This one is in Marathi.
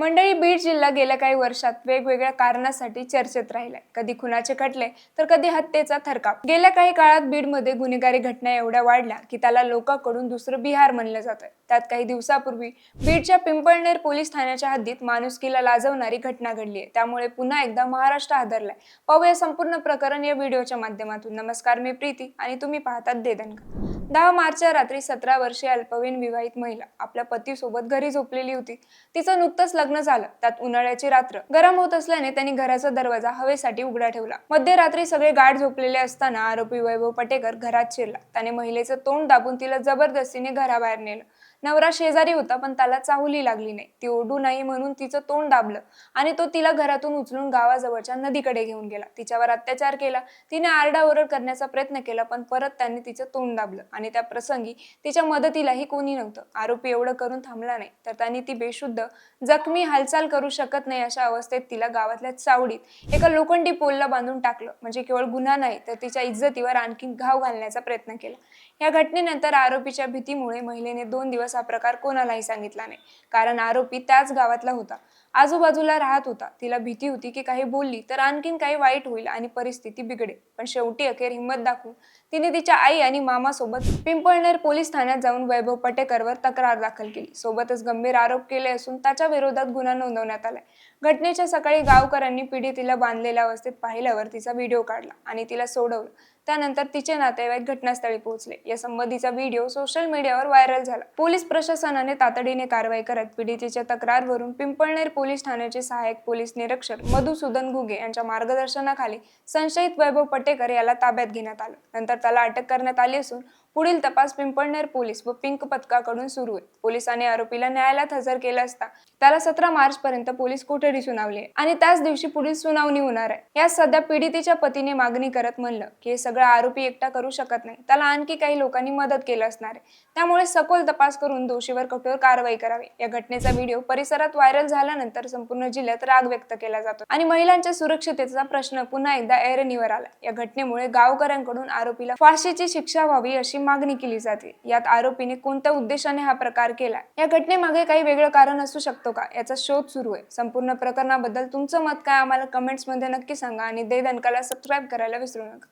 मंडळी, बीड जिल्हा गेल्या काही वर्षात वेगवेगळ्या कारणासाठी चर्चेत राहिलाय. कधी खुनाचे खटले तर कधी हत्येचा थरकाप. गेल्या काही काळात बीडमध्ये गुन्हेगारी घटना एवढ्या वाढल्या की त्याला लोकांकडून दुसरं बिहार म्हणलं जातंय. त्यात काही दिवसापूर्वी बीडच्या पिंपळनेर पोलीस ठाण्याच्या हद्दीत माणुसकीला लाजवणारी घटना घडली आहे. त्यामुळे पुन्हा एकदा महाराष्ट्र हादरलाय. पाहूया संपूर्ण प्रकरण या व्हिडिओच्या माध्यमातून. नमस्कार, मी प्रीती आणि तुम्ही पाहतात दे दणका. 10 मार्चच्या रात्री 17 वर्षीय अल्पवयीन विवाहित महिला आपल्या पतीसोबत घरी झोपलेली होती. तिचं नुकतंच लग्न झालं. त्यात उन्हाळ्याची रात्र गरम होत असल्याने त्यांनी घराचा दरवाजा हवेसाठी उघडा ठेवला. मध्यरात्री सगळे गाढ झोपलेले असताना आरोपी वैभव पटेकर घरात शिरला. त्याने महिलेचं तोंड दाबून तिला जबरदस्तीने घराबाहेर नेलं. नवरा शेजारी होता, पण त्याला चाहुली लागली नाही. ती ओरडू नाही म्हणून तिचं तोंड दाबलं आणि तो तिला घरातून उचलून गावाजवळच्या नदीकडे घेऊन गेला. तिच्यावर अत्याचार केला. तिने आरडाओरड करण्याचा प्रयत्न केला, पण परत त्यांनी तिचं तोंड दाबलं आणि त्या प्रसंगी तिच्या मदतीलाही कोणी नव्हतं. आरोपी एवढं करून थांबला नाही, तर त्यांनी ती बेशुद्ध, जखमी, हालचाल करू शकत नाही अशा अवस्थेत तिला गावातल्या चावडीत एका लोखंडी पोलला बांधून टाकलं. म्हणजे केवळ गुन्हा नाही, तर तिच्या इज्जतीवर आणखी घाव घालण्याचा प्रयत्न केला. या घटनेनंतर आरोपीच्या भीतीमुळे महिलेने 2 दिवस हा प्रकार कोणालाही सांगितला नाही. कारण आरोपी त्याच गावातला होता, आजूबाजूला राहत होता. तिला भीती होती की काही बोलली तर आणखीन काही वाईट होईल आणि परिस्थिती बिघडेल. पण शेवटी अखेर हिंमत दाखवून तिने तिच्या आई आणि मामासोबत पिंपळनेर पोलीस ठाण्यात जाऊन वैभव पटेकरवर तक्रार दाखल केली. सोबतच गंभीर आरोप केले असून त्याच्या विरोधात गुन्हा नोंदवण्यात आलाय. घटनेच्या सकाळी गावकऱ्यांनी पीडितेला बांधलेल्या अवस्थेत पाहिल्यावर तिचा व्हिडिओ काढला आणि तिला सोडवलं. त्यानंतर तिचे नातेवाईक घटनास्थळी पोहोचले. या संबंधीचा व्हिडिओ सोशल मीडियावर व्हायरल झाला. पोलीस प्रशासनाने तातडीने कारवाई करत पीडितेच्या तक्रारवरून पिंपळनेर पोलीस ठाण्याचे सहाय्यक पोलीस निरीक्षक मधुसूदन घुगे यांच्या मार्गदर्शनाखाली संशयित वैभव पटेकर याला ताब्यात घेण्यात आलं. नंतर त्याला अटक करण्यात आली असून पुढील तपास पिंपळनेर पोलीस व पिंक पथकाकडून सुरू आहे. पोलिसांनी आरोपीला न्यायालयात हजर केलं असता त्याला 17 मार्च पर्यंत पोलीस कोठडी सुनावली आणि त्याच दिवशी पुढील सुनावणी होणार आहे. यात सध्या पीडितेच्या पतीने मागणी करत म्हणलं की हे सगळं आरोपी एकटा करू शकत नाही, त्याला आणखी काही लोकांनी मदत केली असणार आहे. त्यामुळे सखोल तपास करून दोषीवर कठोर कारवाई करावी. या घटनेचा व्हिडिओ परिसरात व्हायरल झाल्यानंतर संपूर्ण जिल्ह्यात राग व्यक्त केला जातो आणि महिलांच्या सुरक्षिततेचा प्रश्न पुन्हा एकदा ऐरणीवर आला. या घटनेमुळे गावकऱ्यांकडून आरोपीला फाशीची शिक्षा व्हावी अशी मागणी केली जाते. यात आरोपीने कोणत्या उद्देशाने हा प्रकार केला, या घटनेमागे काही वेगळं कारण असू शकतो का, याचा शोध सुरू आहे. संपूर्ण प्रकरणाबद्दल तुमचं मत काय, आम्हाला कमेंट्स मध्ये नक्की सांगा आणि दे दणकाला सबस्क्राईब करायला विसरू नका.